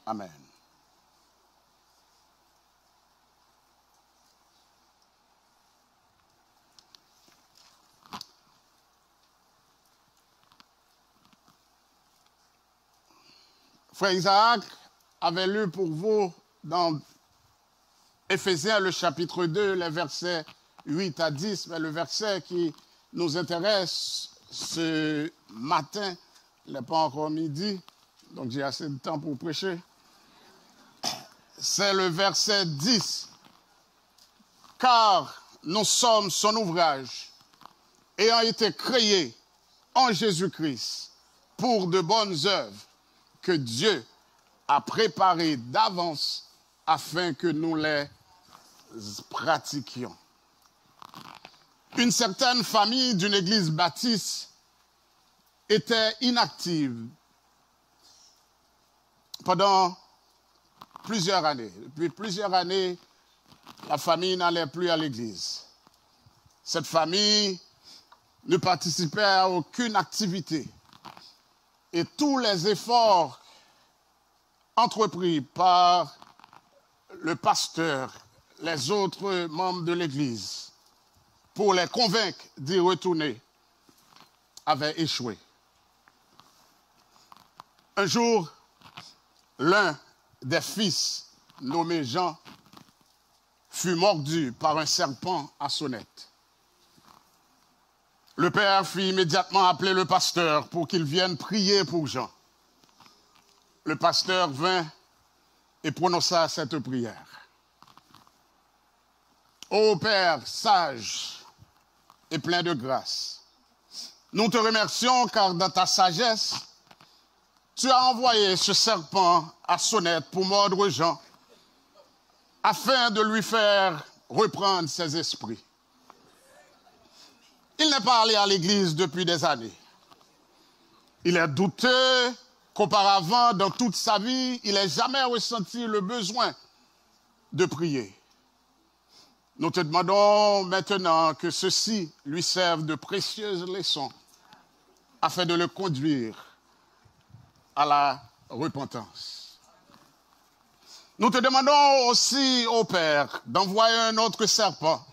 Amen. Frère Isaac avait lu pour vous dans Éphésiens, le chapitre 2, les versets 8 à 10, mais le verset qui nous intéresse ce matin, il n'est pas encore midi, donc j'ai assez de temps pour prêcher. C'est le verset 10. Car nous sommes son ouvrage, ayant été créés en Jésus-Christ pour de bonnes œuvres que Dieu a préparées d'avance afin que nous les pratiquions. Une certaine famille d'une église baptiste était inactive pendant plusieurs années. Depuis plusieurs années, la famille n'allait plus à l'église. Cette famille ne participait à aucune activité. Et tous les efforts entrepris par le pasteur, les autres membres de l'église, pour les convaincre d'y retourner, avaient échoué. Un jour, l'un des fils, nommé Jean, fut mordu par un serpent à sonnette. Le père fit immédiatement appeler le pasteur pour qu'il vienne prier pour Jean. Le pasteur vint et prononça cette prière. Ô Père sage et plein de grâce, nous te remercions car dans ta sagesse, tu as envoyé ce serpent à sonnette pour mordre Jean, afin de lui faire reprendre ses esprits. Il n'est pas allé à l'église depuis des années. Il est douteux qu'auparavant, dans toute sa vie, il n'ait jamais ressenti le besoin de prier. Nous te demandons maintenant que ceci lui serve de précieuses leçons afin de le conduire à la repentance. Nous te demandons aussi, ô Père, d'envoyer un autre serpent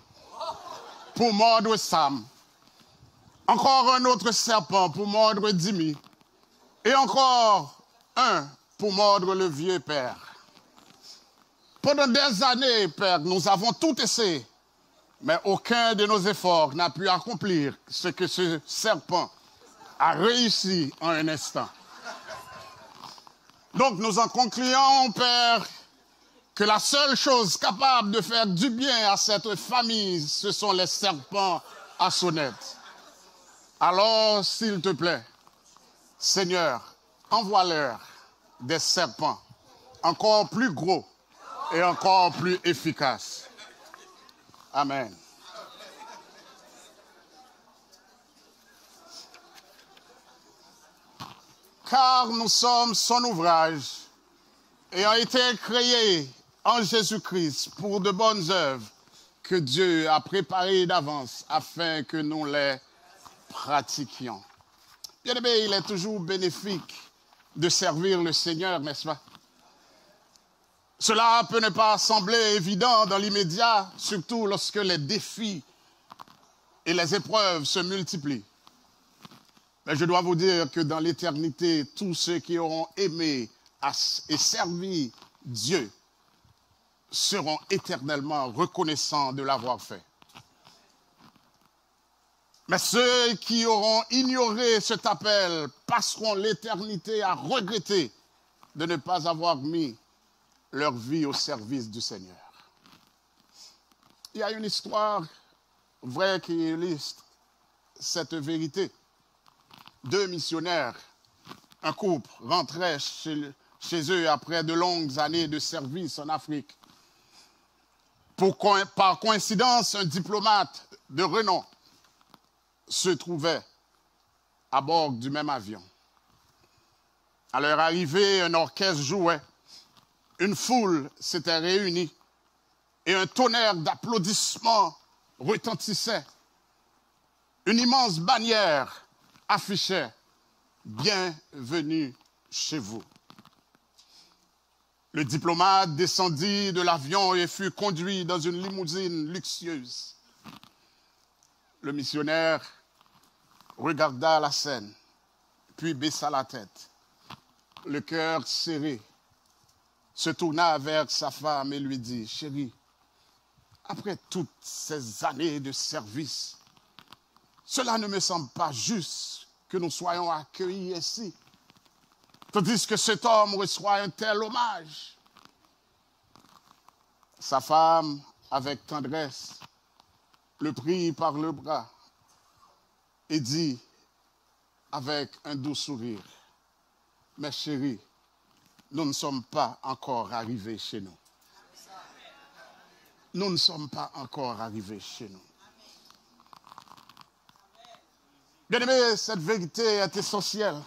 pour mordre Sam. Encore un autre serpent pour mordre Dimi. Et encore un pour mordre le vieux père. Pendant des années, Père, nous avons tout essayé, mais aucun de nos efforts n'a pu accomplir ce que ce serpent a réussi en un instant. Donc nous en concluons, Père, que la seule chose capable de faire du bien à cette famille, ce sont les serpents à sonnette. Alors, s'il te plaît, Seigneur, envoie-leur des serpents encore plus gros et encore plus efficaces. Amen. Car nous sommes son ouvrage, ayant été créés en Jésus-Christ pour de bonnes œuvres que Dieu a préparées d'avance afin que nous les pratiquions. Bien aimé, il est toujours bénéfique de servir le Seigneur, n'est-ce pas? Cela peut ne pas sembler évident dans l'immédiat, surtout lorsque les défis et les épreuves se multiplient. Mais je dois vous dire que dans l'éternité, tous ceux qui auront aimé et servi Dieu seront éternellement reconnaissants de l'avoir fait. Mais ceux qui auront ignoré cet appel passeront l'éternité à regretter de ne pas avoir mis leur vie au service du Seigneur. Il y a une histoire vraie qui illustre cette vérité. Deux missionnaires, un couple, rentraient chez eux après de longues années de service en Afrique. Par coïncidence, un diplomate de renom se trouvait à bord du même avion. À leur arrivée, un orchestre jouait, une foule s'était réunie et un tonnerre d'applaudissements retentissait. Une immense bannière affichait « Bienvenue chez vous ». Le diplomate descendit de l'avion et fut conduit dans une limousine luxueuse. Le missionnaire regarda la scène, puis baissa la tête, le cœur serré, se tourna vers sa femme et lui dit, « Chérie, après toutes ces années de service, cela ne me semble pas juste que nous soyons accueillis ici, tandis que cet homme reçoit un tel hommage. » Sa femme, avec tendresse, le prit par le bras et dit avec un doux sourire, « Mais chérie, nous ne sommes pas encore arrivés chez nous. Nous ne sommes pas encore arrivés chez nous. » Bien-aimés, cette vérité est essentielle.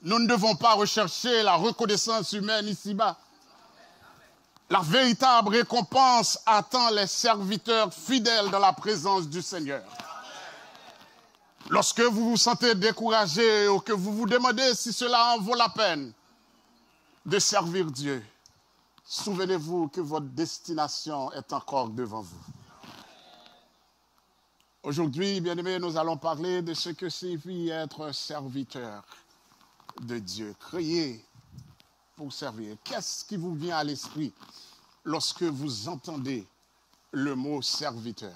Nous ne devons pas rechercher la reconnaissance humaine ici-bas. La véritable récompense attend les serviteurs fidèles dans la présence du Seigneur. Lorsque vous vous sentez découragé ou que vous vous demandez si cela en vaut la peine de servir Dieu, souvenez-vous que votre destination est encore devant vous. Aujourd'hui, bien-aimés, nous allons parler de ce que signifie être un serviteur de Dieu, créé pour servir. Qu'est-ce qui vous vient à l'esprit lorsque vous entendez le mot serviteur?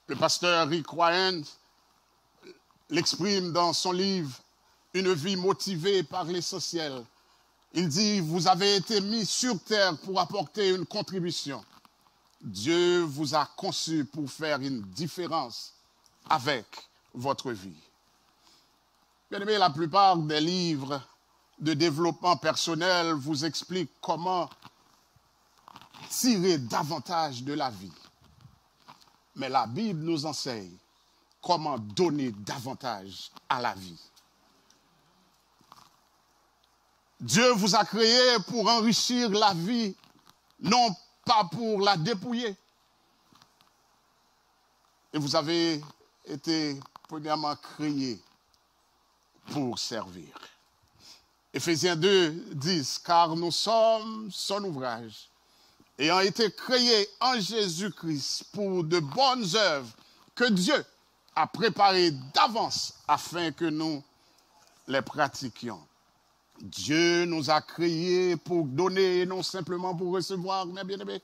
Le pasteur Rick Warren l'exprime dans son livre « Une vie motivée par l'essentiel ». Il dit « Vous avez été mis sur terre pour apporter une contribution. Dieu vous a conçu pour faire une différence avec votre vie. » Bien aimé, la plupart des livres de développement personnel vous expliquent comment tirer davantage de la vie. Mais la Bible nous enseigne comment donner davantage à la vie. Dieu vous a créé pour enrichir la vie, non pas pour la dépouiller. Et vous avez été premièrement créé pour servir. Éphésiens 2, 10, car nous sommes son ouvrage, ayant été créés en Jésus-Christ pour de bonnes œuvres que Dieu a préparées d'avance afin que nous les pratiquions. Dieu nous a créés pour donner et non simplement pour recevoir, mes bien-aimés.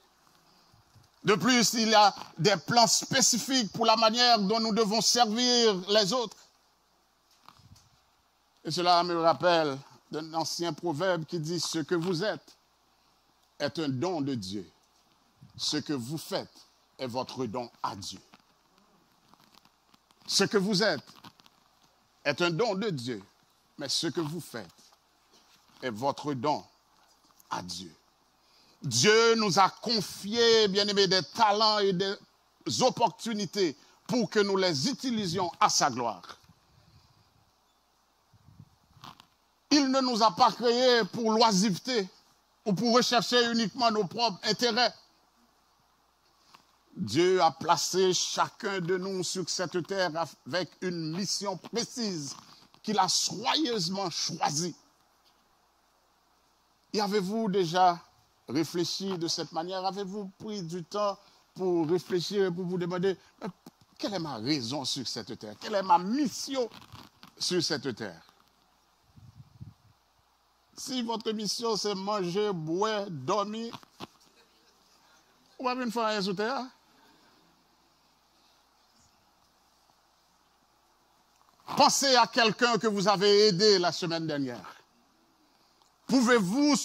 De plus, il y a des plans spécifiques pour la manière dont nous devons servir les autres. Et cela me rappelle d'un ancien proverbe qui dit « Ce que vous êtes est un don de Dieu. Ce que vous faites est votre don à Dieu. » Ce que vous êtes est un don de Dieu, mais ce que vous faites est votre don à Dieu. Dieu nous a confié, bien-aimés, des talents et des opportunités pour que nous les utilisions à sa gloire. Il ne nous a pas créés pour l'oisiveté ou pour rechercher uniquement nos propres intérêts. Dieu a placé chacun de nous sur cette terre avec une mission précise qu'il a soigneusement choisie. Et avez-vous déjà réfléchi de cette manière? Avez-vous pris du temps pour réfléchir et pour vous demander quelle est ma raison sur cette terre? Quelle est ma mission sur cette terre? Si votre mission c'est manger, boire, dormir, vous avez une fois sur terre? Pensez à quelqu'un que vous avez aidé la semaine dernière. Pouvez-vous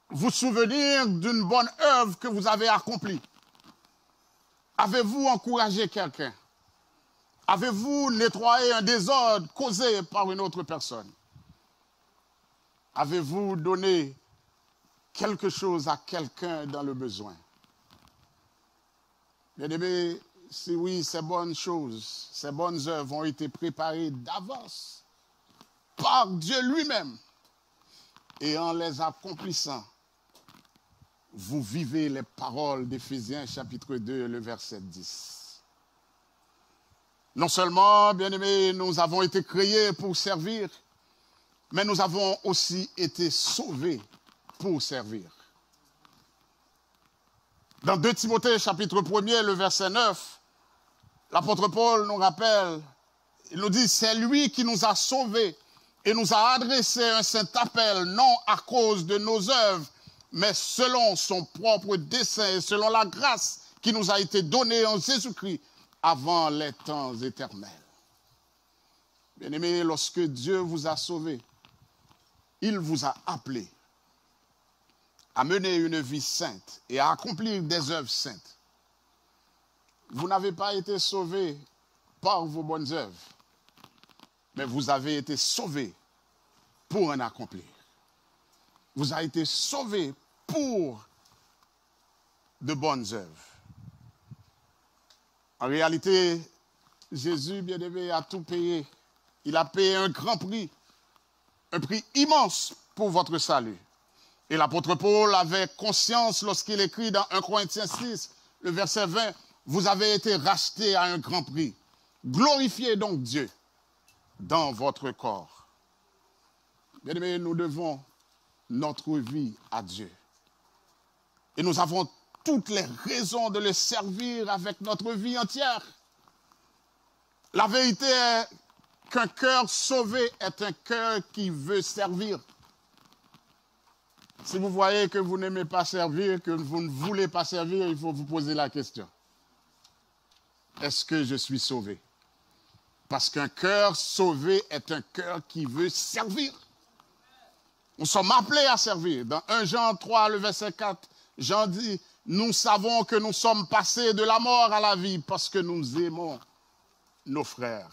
vous souvenir d'une bonne œuvre que vous avez accomplie? Avez-vous encouragé quelqu'un? Avez-vous nettoyé un désordre causé par une autre personne? Avez-vous donné quelque chose à quelqu'un dans le besoin? Bien-aimés, si oui, ces bonnes choses, ces bonnes œuvres ont été préparées d'avance par Dieu lui-même. Et en les accomplissant, vous vivez les paroles d'Éphésiens chapitre 2, le verset 10. Non seulement, bien-aimés, nous avons été créés pour servir, mais nous avons aussi été sauvés pour servir. Dans 2 Timothée, chapitre 1er, le verset 9, l'apôtre Paul nous rappelle, il nous dit, c'est lui qui nous a sauvés et nous a adressé un saint appel, non à cause de nos œuvres, mais selon son propre dessein et selon la grâce qui nous a été donnée en Jésus-Christ avant les temps éternels. Bien-aimés, lorsque Dieu vous a sauvés, il vous a appelé à mener une vie sainte et à accomplir des œuvres saintes. Vous n'avez pas été sauvés par vos bonnes œuvres, mais vous avez été sauvés pour en accomplir. Vous avez été sauvés pour de bonnes œuvres. En réalité, Jésus, bien-aimé, a tout payé. Il a payé un grand prix, un prix immense pour votre salut. Et l'apôtre Paul avait conscience lorsqu'il écrit dans 1 Corinthiens 6, le verset 20, « Vous avez été rachetés à un grand prix. Glorifiez donc Dieu dans votre corps. » Bien-aimés, nous devons notre vie à Dieu. Et nous avons toutes les raisons de le servir avec notre vie entière. La vérité est qu'un cœur sauvé est un cœur qui veut servir. Si vous voyez que vous n'aimez pas servir, que vous ne voulez pas servir, il faut vous poser la question. Est-ce que je suis sauvé? Parce qu'un cœur sauvé est un cœur qui veut servir. Nous sommes appelés à servir. Dans 1 Jean 3, le verset 4, Jean dit, « Nous savons que nous sommes passés de la mort à la vie parce que nous aimons nos frères. »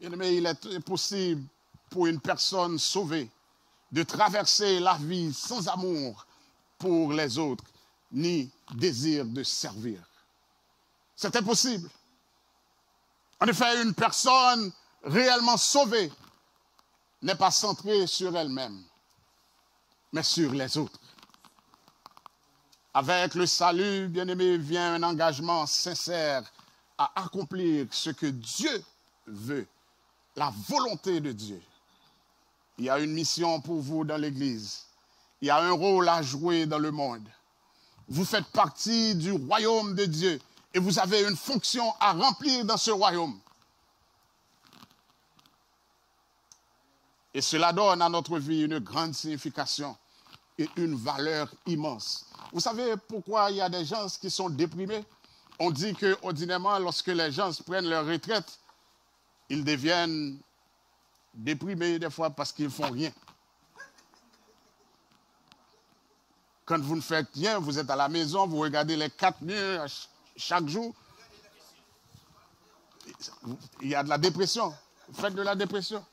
Bien-aimé, il est possible pour une personne sauvée de traverser la vie sans amour pour les autres, ni désir de servir. C'est impossible. En effet, une personne réellement sauvée n'est pas centrée sur elle-même, mais sur les autres. Avec le salut, bien-aimé, vient un engagement sincère à accomplir ce que Dieu veut, la volonté de Dieu. Il y a une mission pour vous dans l'Église. Il y a un rôle à jouer dans le monde. Vous faites partie du royaume de Dieu et vous avez une fonction à remplir dans ce royaume. Et cela donne à notre vie une grande signification et une valeur immense. Vous savez pourquoi il y a des gens qui sont déprimés? On dit qu'ordinairement, lorsque les gens prennent leur retraite, ils deviennent déprimés des fois parce qu'ils ne font rien. Quand vous ne faites rien, vous êtes à la maison, vous regardez les 4 murs chaque jour. Il y a de la dépression. Vous faites de la dépression.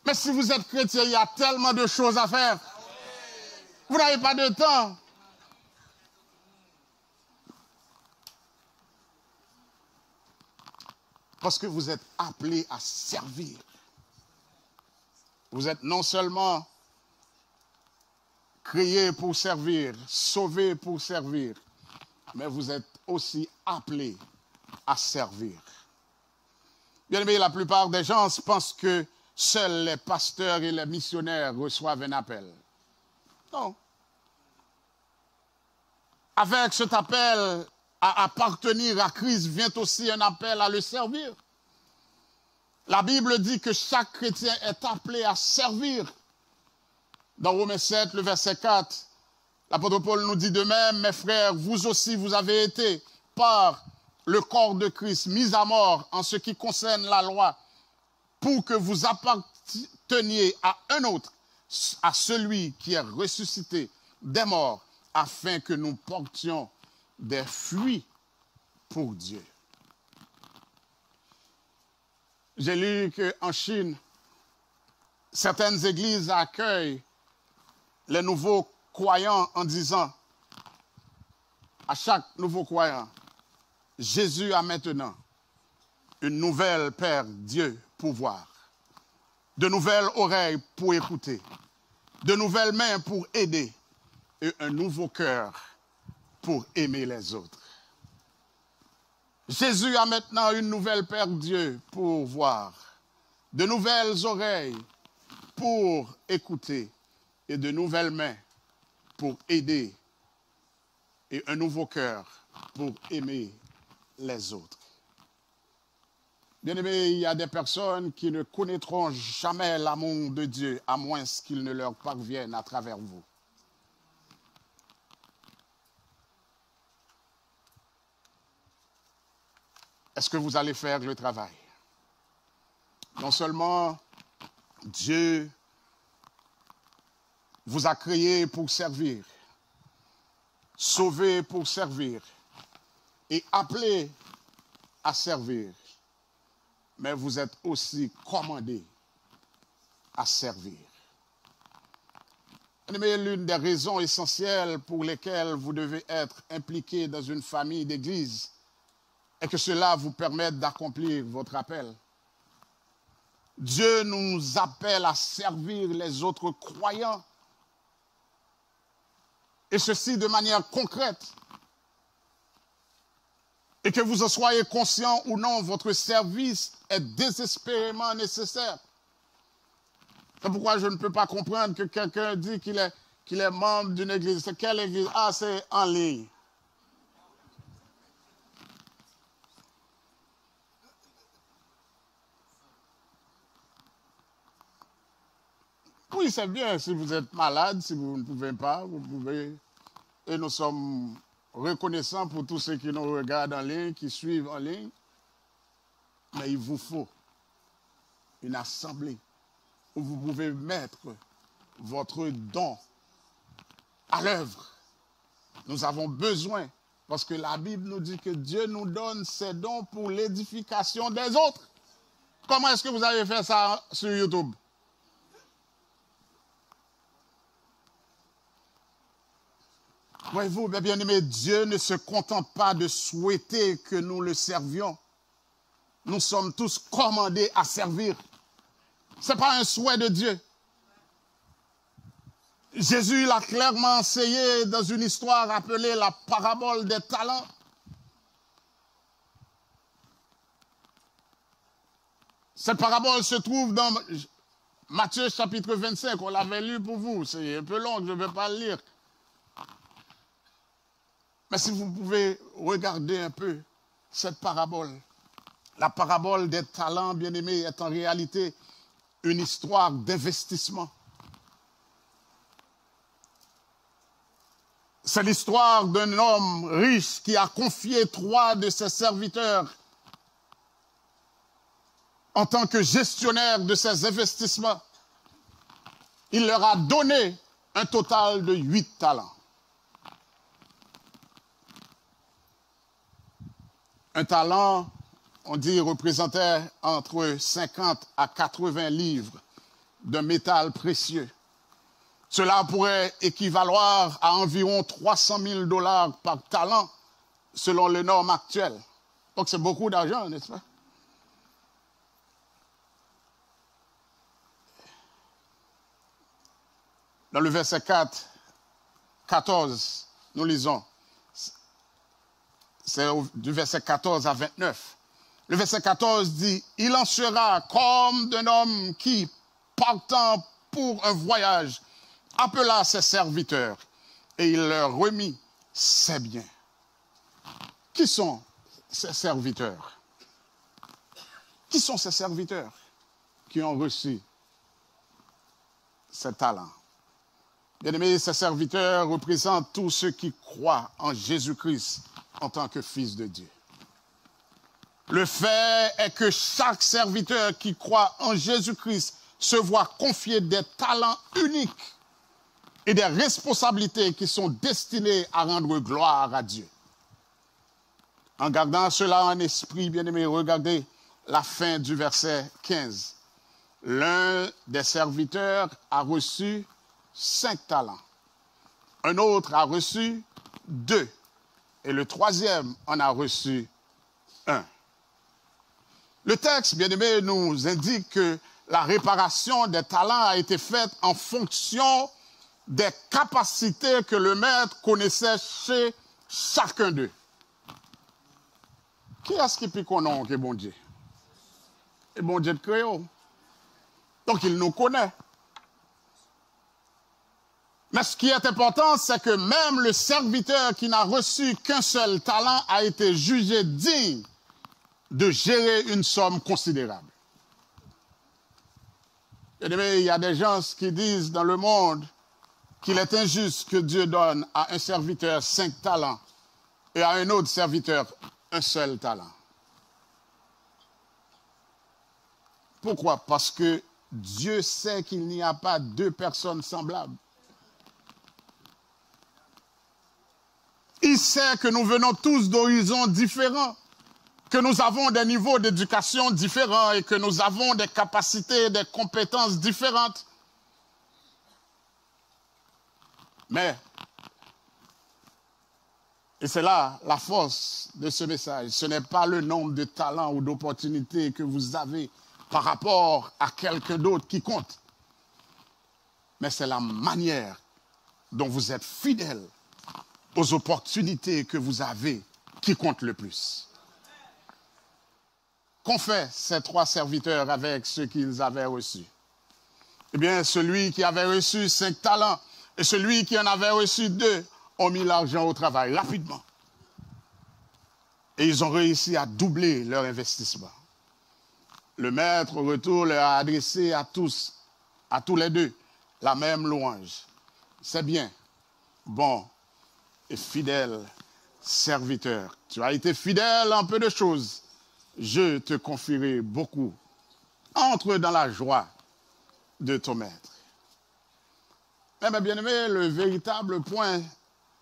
Mais si vous êtes chrétien, il y a tellement de choses à faire. Vous n'avez pas de temps. Parce que vous êtes appelés à servir. Vous êtes non seulement créés pour servir, sauvés pour servir, mais vous êtes aussi appelés à servir. Bien aimé, la plupart des gens pensent que seuls les pasteurs et les missionnaires reçoivent un appel. Non. Avec cet appel à appartenir à Christ vient aussi un appel à le servir. La Bible dit que chaque chrétien est appelé à servir. Dans Romains 7, le verset 4, l'apôtre Paul nous dit de même, mes frères, vous aussi vous avez été par le corps de Christ mis à mort en ce qui concerne la loi, pour que vous apparteniez à un autre, à celui qui est ressuscité des morts, afin que nous portions des fruits pour Dieu. J'ai lu qu'en Chine, certaines églises accueillent les nouveaux croyants en disant à chaque nouveau croyant, Jésus a maintenant une nouvelle Père Dieu pour voir, de nouvelles oreilles pour écouter, de nouvelles mains pour aider et un nouveau cœur pour aimer les autres. Jésus a maintenant une nouvelle Père Dieu pour voir, de nouvelles oreilles pour écouter et de nouvelles mains pour aider et un nouveau cœur pour aimer les autres. Bien-aimés, il y a des personnes qui ne connaîtront jamais l'amour de Dieu à moins qu'il ne leur parvienne à travers vous. Est-ce que vous allez faire le travail? Non seulement Dieu vous a créé pour servir, sauvé pour servir et appelé à servir, mais vous êtes aussi commandé à servir. Mais l'une des raisons essentielles pour lesquelles vous devez être impliqué dans une famille d'église est que cela vous permette d'accomplir votre appel. Dieu nous appelle à servir les autres croyants, et ceci de manière concrète. Et que vous en soyez conscient ou non, votre service est désespérément nécessaire. C'est pourquoi je ne peux pas comprendre que quelqu'un dit qu'il est membre d'une église. C'est quelle église? Ah, c'est en ligne. Oui, c'est bien. Si vous êtes malade, si vous ne pouvez pas, vous pouvez. Et nous sommes reconnaissants pour tous ceux qui nous regardent en ligne, qui suivent en ligne. Mais il vous faut une assemblée où vous pouvez mettre votre don à l'œuvre. Nous avons besoin, parce que la Bible nous dit que Dieu nous donne ses dons pour l'édification des autres. Comment est-ce que vous avez fait ça sur YouTube? Voyez-vous, bien aimé, Dieu ne se contente pas de souhaiter que nous le servions. Nous sommes tous commandés à servir. Ce n'est pas un souhait de Dieu. Jésus l'a clairement enseigné dans une histoire appelée la parabole des talents. Cette parabole se trouve dans Matthieu chapitre 25. On l'avait lu pour vous. C'est un peu long, je ne vais pas le lire. Mais si vous pouvez regarder un peu cette parabole, la parabole des talents, bien-aimés, est en réalité une histoire d'investissement. C'est l'histoire d'un homme riche qui a confié 3 de ses serviteurs en tant que gestionnaire de ses investissements. Il leur a donné un total de 8 talents. Un talent, on dit, représentait entre 50 à 80 livres de métal précieux. Cela pourrait équivaloir à environ 300 000 $ par talent, selon les normes actuelles. Donc c'est beaucoup d'argent, n'est-ce pas? Dans le verset 14, nous lisons. C'est du verset 14 à 29. Le verset 14 dit, « Il en sera comme d'un homme qui, partant pour un voyage, appela ses serviteurs et il leur remit ses biens. » Qui sont ces serviteurs? Qui sont ces serviteurs qui ont reçu ces talents? Bien-aimés, ces serviteurs représentent tous ceux qui croient en Jésus-Christ en tant que Fils de Dieu. Le fait est que chaque serviteur qui croit en Jésus-Christ se voit confier des talents uniques et des responsabilités qui sont destinées à rendre gloire à Dieu. En gardant cela en esprit, bien-aimés, regardez la fin du verset 15. L'un des serviteurs a reçu 5 talents. Un autre a reçu 2. Et le troisième en a reçu 1. Le texte, bien aimé, nous indique que la réparation des talents a été faite en fonction des capacités que le maître connaissait chez chacun d'eux. Qui est-ce qui pique au nom que bon Dieu? Et bon Dieu de créo. Donc il nous connaît. Mais ce qui est important, c'est que même le serviteur qui n'a reçu qu'un seul talent a été jugé digne de gérer une somme considérable. Il y a des gens qui disent dans le monde qu'il est injuste que Dieu donne à un serviteur 5 talents et à un autre serviteur un seul talent. Pourquoi? Parce que Dieu sait qu'il n'y a pas 2 personnes semblables. Il sait que nous venons tous d'horizons différents, que nous avons des niveaux d'éducation différents et que nous avons des capacités, des compétences différentes. Mais, et c'est là la force de ce message, ce n'est pas le nombre de talents ou d'opportunités que vous avez par rapport à quelqu'un d'autre qui compte, mais c'est la manière dont vous êtes fidèle aux opportunités que vous avez qui compte le plus. Qu'ont fait ces 3 serviteurs avec ce qu'ils avaient reçu? Eh bien, celui qui avait reçu 5 talents et celui qui en avait reçu 2 ont mis l'argent au travail rapidement. Et ils ont réussi à doubler leur investissement. Le maître, au retour, leur a adressé à tous les 2, la même louange. C'est bien, bon et fidèle serviteur. Tu as été fidèle en peu de choses. Je te confierai beaucoup. Entre dans la joie de ton maître. Mais mes bien-aimés, le véritable point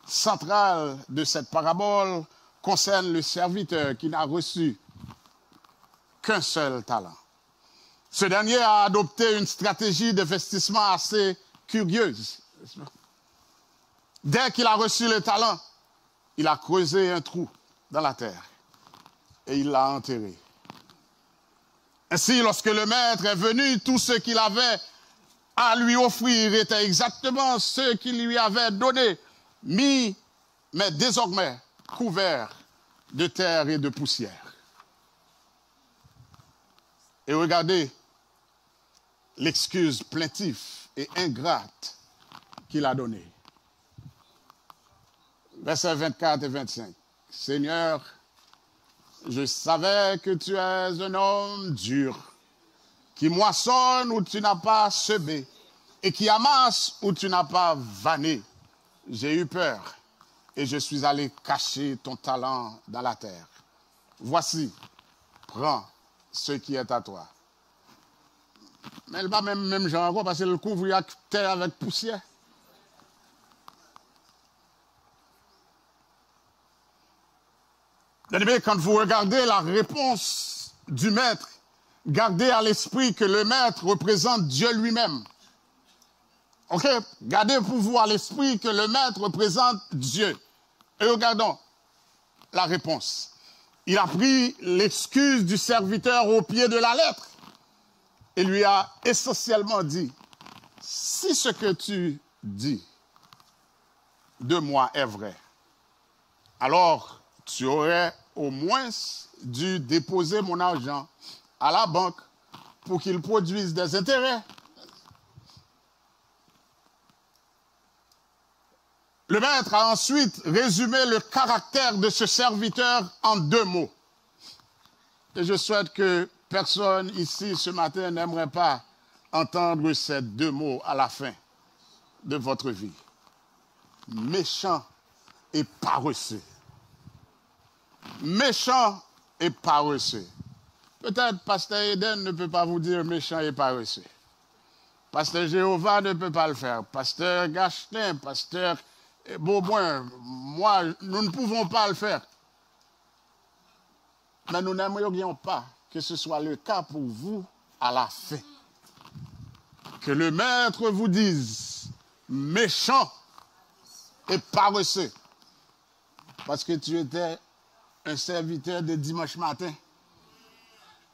central de cette parabole concerne le serviteur qui n'a reçu qu'un seul talent. Ce dernier a adopté une stratégie d'investissement assez curieuse. Dès qu'il a reçu le talent, il a creusé un trou dans la terre et il l'a enterré. Ainsi, lorsque le maître est venu, tout ce qu'il avait à lui offrir était exactement ce qu'il lui avait donné, mis, mais désormais couvert de terre et de poussière. Et regardez l'excuse plaintive et ingrate qu'il a donnée. Versets 24 et 25. Seigneur, je savais que tu es un homme dur, qui moissonne où tu n'as pas semé, et qui amasse où tu n'as pas vanné. J'ai eu peur, et je suis allé cacher ton talent dans la terre. Voici, prends ce qui est à toi. Mais elle va même genre, parce qu'elle couvre la terre avec poussière. Quand vous regardez la réponse du maître, gardez à l'esprit que le maître représente Dieu lui-même. Ok? Gardez pour vous à l'esprit que le maître représente Dieu. Et regardons la réponse. Il a pris l'excuse du serviteur au pied de la lettre et lui a essentiellement dit, si ce que tu dis de moi est vrai, alors tu aurais au moins dû déposer mon argent à la banque pour qu'il produise des intérêts. Le maître a ensuite résumé le caractère de ce serviteur en 2 mots. Et je souhaite que personne ici ce matin n'aimerait pas entendre ces 2 mots à la fin de votre vie. Méchant et paresseux. Méchant et paresseux. Peut-être Pasteur Eden ne peut pas vous dire méchant et paresseux. Pasteur Jéhovah ne peut pas le faire. Pasteur Gachetin, Pasteur Beauboin, moi, nous ne pouvons pas le faire. Mais nous n'aimerions pas que ce soit le cas pour vous à la fin. Que le maître vous dise méchant et paresseux. Parce que tu étais un serviteur de dimanche matin.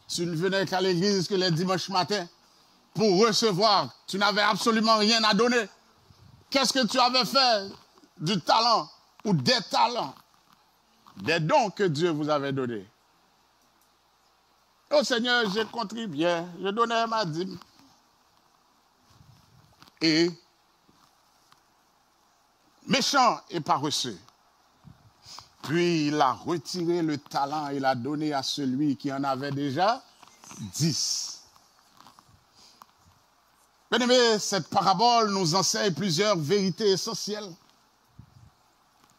Tu ne venais qu'à l'église que les dimanches matins pour recevoir. Tu n'avais absolument rien à donner. Qu'est-ce que tu avais fait du talent ou des talents, des dons que Dieu vous avait donnés? Oh Seigneur, j'ai contribué, je donnais ma dîme. et méchant et paresseux. Puis il a retiré le talent et l'a donné à celui qui en avait déjà 10. Bien-aimés, cette parabole nous enseigne plusieurs vérités essentielles.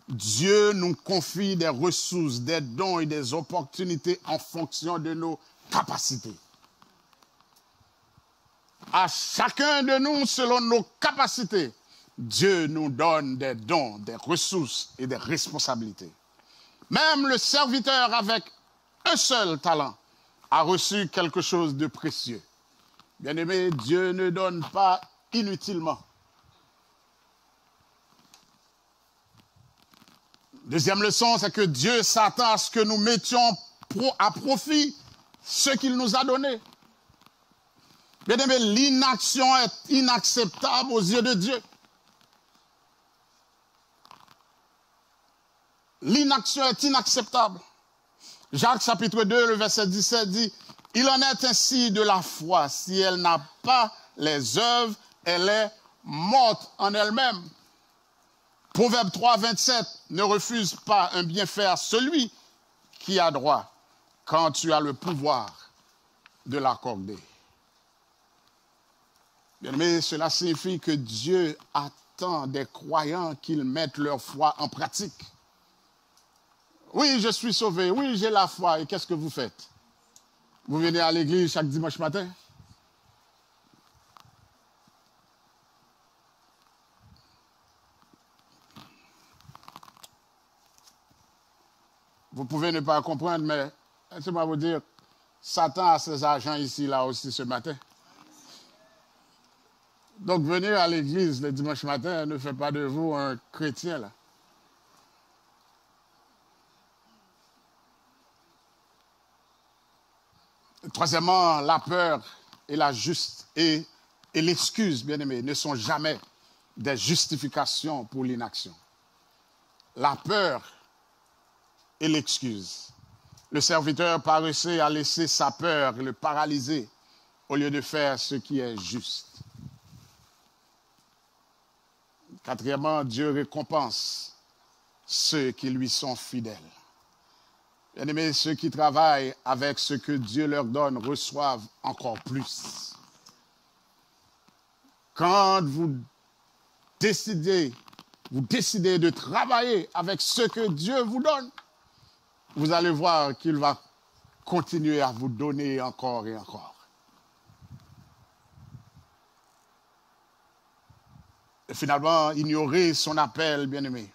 Dieu nous confie des ressources, des dons et des opportunités en fonction de nos capacités. À chacun de nous, selon nos capacités, Dieu nous donne des dons, des ressources et des responsabilités. Même le serviteur avec un seul talent a reçu quelque chose de précieux. Bien-aimé, Dieu ne donne pas inutilement. Deuxième leçon, c'est que Dieu s'attend à ce que nous mettions à profit ce qu'il nous a donné. Bien-aimé, l'inaction est inacceptable aux yeux de Dieu. L'inaction est inacceptable. Jacques chapitre 2, le verset 17 dit, « Il en est ainsi de la foi. Si elle n'a pas les œuvres, elle est morte en elle-même. » Proverbe 3, 27, « Ne refuse pas un bienfait à celui qui a droit, quand tu as le pouvoir de l'accorder. » Bien-aimé, cela signifie que Dieu attend des croyants qu'ils mettent leur foi en pratique. Oui, je suis sauvé. Oui, j'ai la foi. Et qu'est-ce que vous faites? Vous venez à l'église chaque dimanche matin? Vous pouvez ne pas comprendre, mais laissez-moi vous dire, Satan a ses agents ici, là aussi, ce matin. Donc, venir à l'église le dimanche matin ne fait pas de vous un chrétien, là. Troisièmement, la peur et l'excuse, bien-aimés, ne sont jamais des justifications pour l'inaction. La peur et l'excuse. Le serviteur paresseux a laissé sa peur le paralyser au lieu de faire ce qui est juste. Quatrièmement, Dieu récompense ceux qui lui sont fidèles. Bien-aimés, ceux qui travaillent avec ce que Dieu leur donne reçoivent encore plus. Quand vous décidez de travailler avec ce que Dieu vous donne, vous allez voir qu'il va continuer à vous donner encore et encore. Et finalement, ignorer son appel, bien-aimé,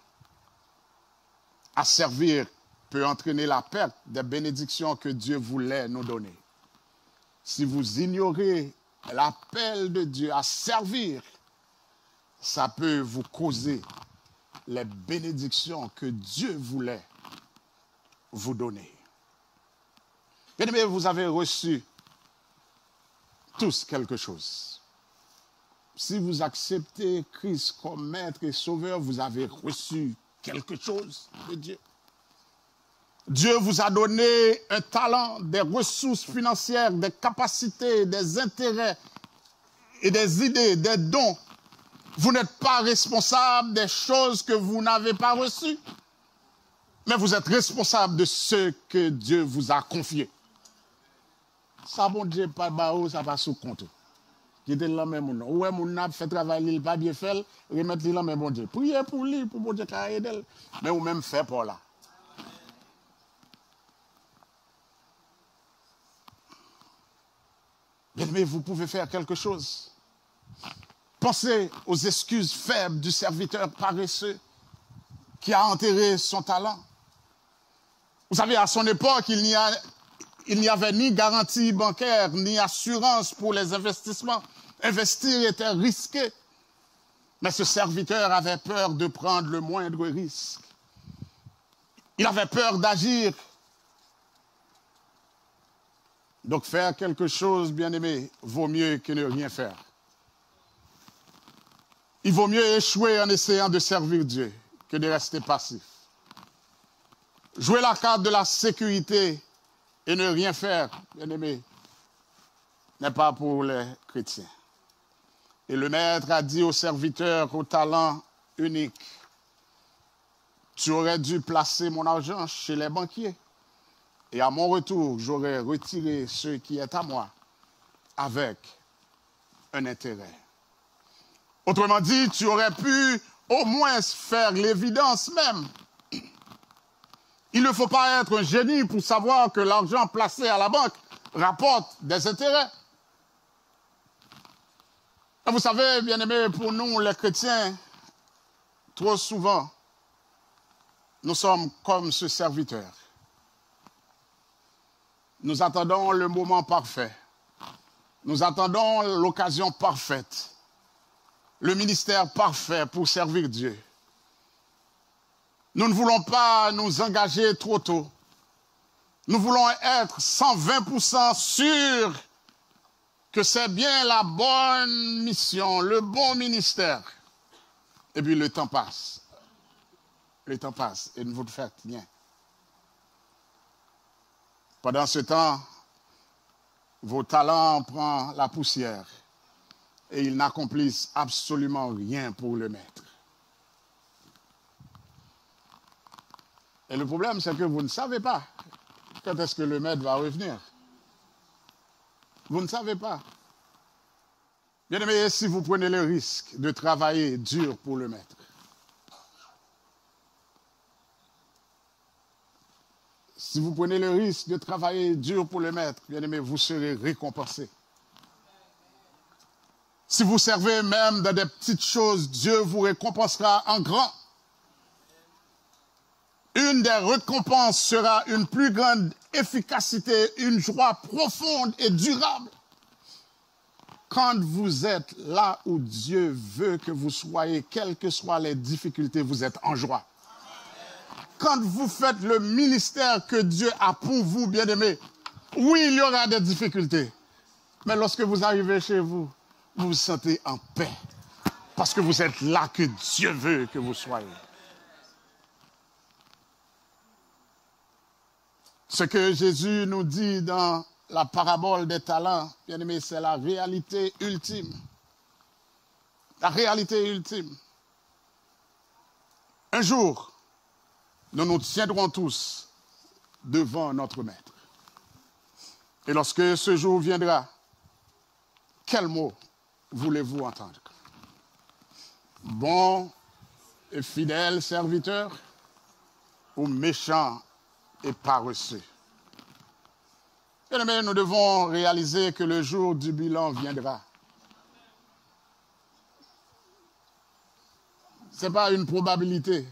à servir peut entraîner la perte des bénédictions que Dieu voulait nous donner. Si vous ignorez l'appel de Dieu à servir, ça peut vous causer les bénédictions que Dieu voulait vous donner. Bien-aimés, vous avez reçu tous quelque chose. Si vous acceptez Christ comme maître et sauveur, vous avez reçu quelque chose de Dieu. Dieu vous a donné un talent, des ressources financières, des capacités, des intérêts et des idées, des dons. Vous n'êtes pas responsable des choses que vous n'avez pas reçues, mais vous êtes responsable de ce que Dieu vous a confié. Ça, bon Dieu, pas de ça va sous compte. Qui était là même non. Ouais, mon a fait travail, il pas bien fait, remettre là même bon Dieu. Priez pour lui, pour bon Dieu qui aider. Mais ou même fait pour là. Mais vous pouvez faire quelque chose. Pensez aux excuses faibles du serviteur paresseux qui a enterré son talent. Vous savez, à son époque, il n'y avait ni garantie bancaire, ni assurance pour les investissements. Investir était risqué. Mais ce serviteur avait peur de prendre le moindre risque. Il avait peur d'agir. Donc faire quelque chose, bien-aimé, vaut mieux que ne rien faire. Il vaut mieux échouer en essayant de servir Dieu que de rester passif. Jouer la carte de la sécurité et ne rien faire, bien-aimé, n'est pas pour les chrétiens. Et le maître a dit au serviteur au talent unique, tu aurais dû placer mon argent chez les banquiers. Et à mon retour, j'aurais retiré ce qui est à moi avec un intérêt. Autrement dit, tu aurais pu au moins faire l'évidence même. Il ne faut pas être un génie pour savoir que l'argent placé à la banque rapporte des intérêts. Et vous savez, bien-aimés, pour nous, les chrétiens, trop souvent, nous sommes comme ce serviteur. Nous attendons le moment parfait. Nous attendons l'occasion parfaite. Le ministère parfait pour servir Dieu. Nous ne voulons pas nous engager trop tôt. Nous voulons être 120% sûrs que c'est bien la bonne mission, le bon ministère. Et puis le temps passe. Le temps passe et vous ne faites rien. Pendant ce temps, vos talents prennent la poussière et ils n'accomplissent absolument rien pour le maître. Et le problème, c'est que vous ne savez pas quand est-ce que le maître va revenir. Vous ne savez pas. Bien aimé, si vous prenez le risque de travailler dur pour le maître, si vous prenez le risque de travailler dur pour le maître, bien aimé, vous serez récompensé. Si vous servez même dans des petites choses, Dieu vous récompensera en grand. Une des récompenses sera une plus grande efficacité, une joie profonde et durable. Quand vous êtes là où Dieu veut que vous soyez, quelles que soient les difficultés, vous êtes en joie. Quand vous faites le ministère que Dieu a pour vous, bien-aimés, oui, il y aura des difficultés. Mais lorsque vous arrivez chez vous, vous vous sentez en paix. Parce que vous êtes là que Dieu veut que vous soyez. Ce que Jésus nous dit dans la parabole des talents, bien aimé, c'est la réalité ultime. La réalité ultime. Un jour, nous nous tiendrons tous devant notre Maître. Et lorsque ce jour viendra, quel mot voulez-vous entendre? Bon et fidèle serviteur ou méchant et paresseux? Bien aimé, nous devons réaliser que le jour du bilan viendra. Ce n'est pas une probabilité.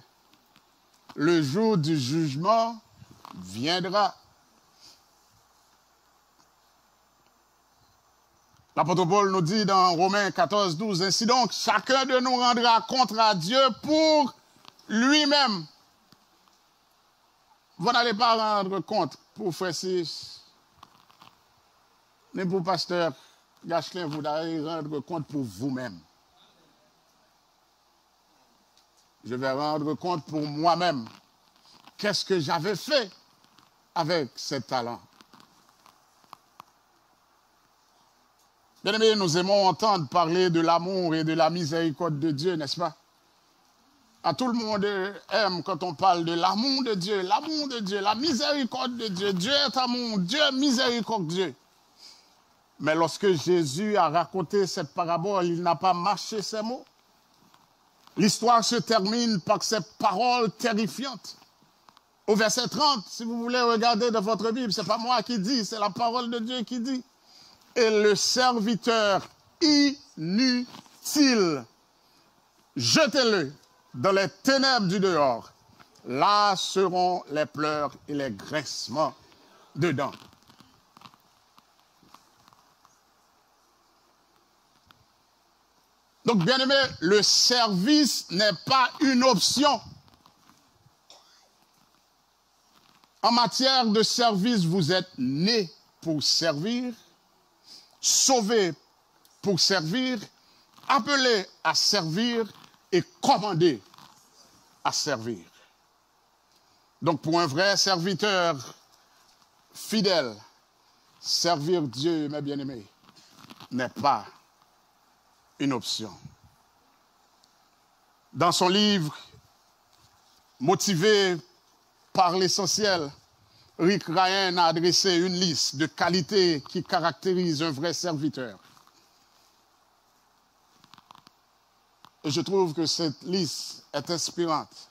Le jour du jugement viendra. L'apôtre Paul nous dit dans Romains 14, 12, ainsi donc, chacun de nous rendra compte à Dieu pour lui-même. Vous n'allez pas rendre compte pour Francis, ni pour pasteur Gachelin, vous allez rendre compte pour vous-même. Je vais rendre compte pour moi-même. Qu'est-ce que j'avais fait avec ce talent? Bien-aimés, nous aimons entendre parler de l'amour et de la miséricorde de Dieu, n'est-ce pas? Tout le monde aime quand on parle de l'amour de Dieu, la miséricorde de Dieu. Dieu est amour, Dieu est miséricordieux. Mais lorsque Jésus a raconté cette parabole, il n'a pas mâché ses mots. L'histoire se termine par ces paroles terrifiantes. Au verset 30, si vous voulez regarder dans votre Bible, ce n'est pas moi qui dis, c'est la parole de Dieu qui dit. Et le serviteur inutile, jetez-le dans les ténèbres du dehors. Là seront les pleurs et les grincements de dents. Donc, bien aimé, le service n'est pas une option. En matière de service, vous êtes né pour servir, sauvé pour servir, appelé à servir et commandé à servir. Donc, pour un vrai serviteur fidèle, servir Dieu, mes bien-aimés, n'est pas une option. Dans son livre, motivé par l'essentiel, Rick Ryan a adressé une liste de qualités qui caractérisent un vrai serviteur. Et je trouve que cette liste est inspirante.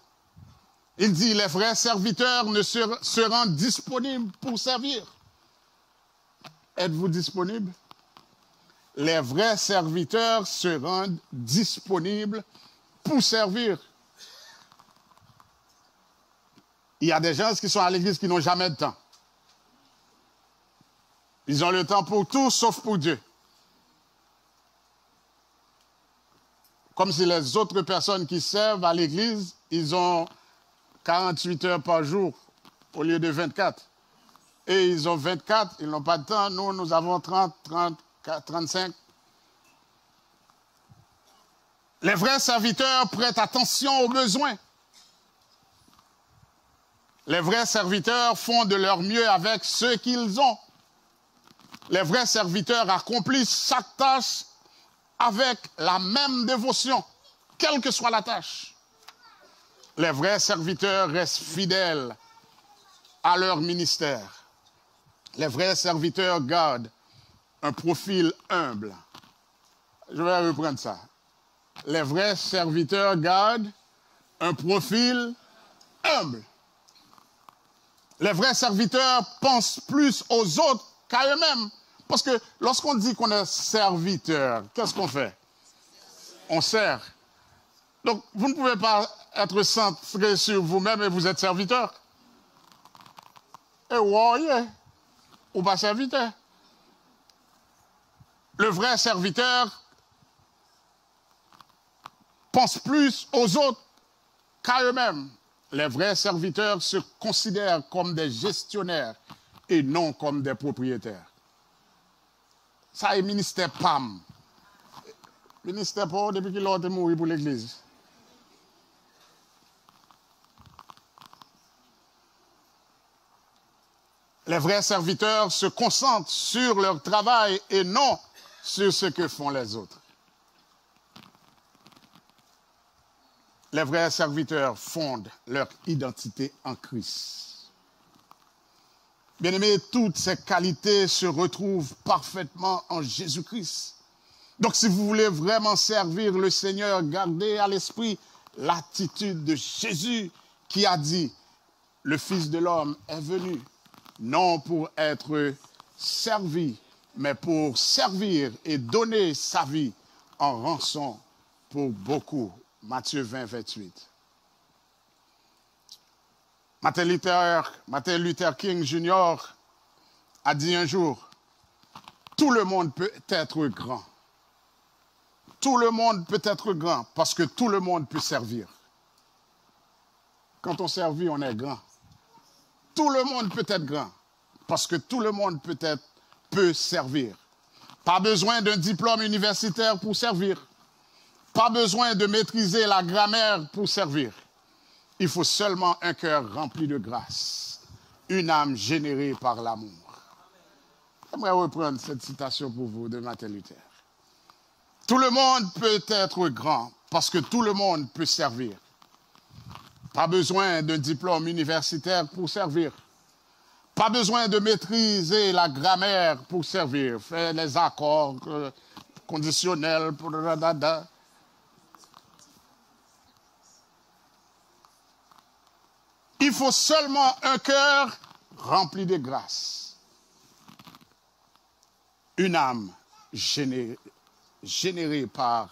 Il dit, les vrais serviteurs ne se rendent disponibles pour servir. Êtes-vous disponible? Les vrais serviteurs se rendent disponibles pour servir. Il y a des gens qui sont à l'église qui n'ont jamais de temps. Ils ont le temps pour tout sauf pour Dieu. Comme si les autres personnes qui servent à l'église, ils ont 48 heures par jour au lieu de 24. Et ils ont 24, ils n'ont pas de temps. Nous, nous avons 30, 34, 35. Les vrais serviteurs prêtent attention aux besoins. Les vrais serviteurs font de leur mieux avec ce qu'ils ont. Les vrais serviteurs accomplissent chaque tâche avec la même dévotion, quelle que soit la tâche. Les vrais serviteurs restent fidèles à leur ministère. Les vrais serviteurs gardent un profil humble. Je vais reprendre ça. Les vrais serviteurs gardent un profil humble. Les vrais serviteurs pensent plus aux autres qu'à eux-mêmes. Parce que lorsqu'on dit qu'on est serviteur, qu'est-ce qu'on fait? On sert. Donc, vous ne pouvez pas être centré sur vous-même et vous êtes serviteur. Et voyez, ou pas serviteur. Le vrai serviteur pense plus aux autres qu'à eux-mêmes. Les vrais serviteurs se considèrent comme des gestionnaires et non comme des propriétaires. Ça est ministère PAM. Ministère PAM depuis qu'il a été mort pour l'église. Les vrais serviteurs se concentrent sur leur travail et non sur ce que font les autres. Les vrais serviteurs fondent leur identité en Christ. Bien-aimés, toutes ces qualités se retrouvent parfaitement en Jésus-Christ. Donc, si vous voulez vraiment servir le Seigneur, gardez à l'esprit l'attitude de Jésus qui a dit, le Fils de l'homme est venu, non pour être servi, mais pour servir et donner sa vie en rançon pour beaucoup. Matthieu 20, 28. Martin Luther King Jr. a dit un jour, tout le monde peut être grand. Tout le monde peut être grand parce que tout le monde peut servir. Quand on servit, on est grand. Tout le monde peut être grand parce que tout le monde peut servir. Pas besoin d'un diplôme universitaire pour servir. Pas besoin de maîtriser la grammaire pour servir. Il faut seulement un cœur rempli de grâce, une âme générée par l'amour. J'aimerais reprendre cette citation pour vous de Martin Luther. Tout le monde peut être grand parce que tout le monde peut servir. Pas besoin d'un diplôme universitaire pour servir. Pas besoin de maîtriser la grammaire pour servir. Faire les accords conditionnels. Il faut seulement un cœur rempli de grâce. Une âme générée par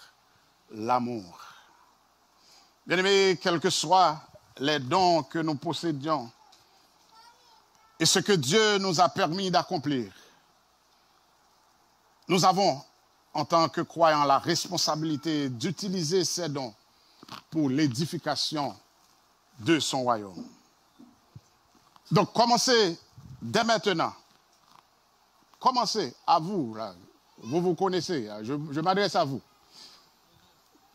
l'amour. Bien-aimés, quels que soient les dons que nous possédions et ce que Dieu nous a permis d'accomplir, nous avons, en tant que croyants, la responsabilité d'utiliser ces dons pour l'édification de son royaume. Donc, commencez dès maintenant. Commencez, à vous, là. Vous vous connaissez, je m'adresse à vous.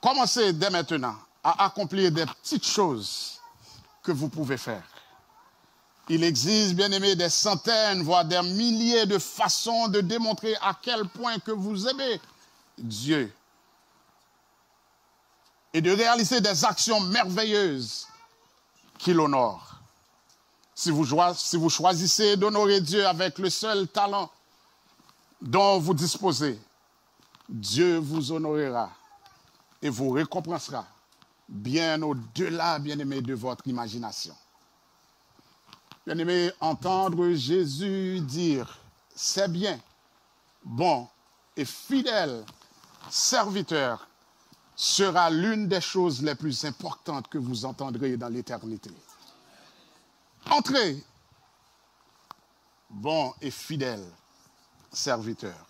Commencez dès maintenant à accomplir des petites choses que vous pouvez faire. Il existe, bien aimés, des centaines, voire des milliers de façons de démontrer à quel point que vous aimez Dieu et de réaliser des actions merveilleuses qui l'honorent. Si vous choisissez d'honorer Dieu avec le seul talent dont vous disposez, Dieu vous honorera et vous récompensera bien au-delà, bien-aimé, de votre imagination. Bien-aimé, entendre Jésus dire « C'est bien, bon et fidèle serviteur » sera l'une des choses les plus importantes que vous entendrez dans l'éternité. Entrez, bon et fidèle serviteur.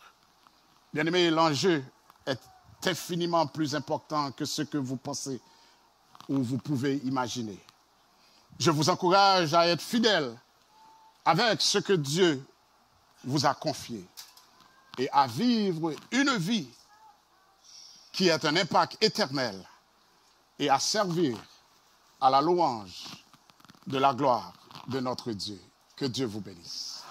Bien-aimé, l'enjeu est infiniment plus important que ce que vous pensez ou vous pouvez imaginer. Je vous encourage à être fidèle avec ce que Dieu vous a confié et à vivre une vie qui est un impact éternel et à servir à la louange de la gloire de notre Dieu. Que Dieu vous bénisse.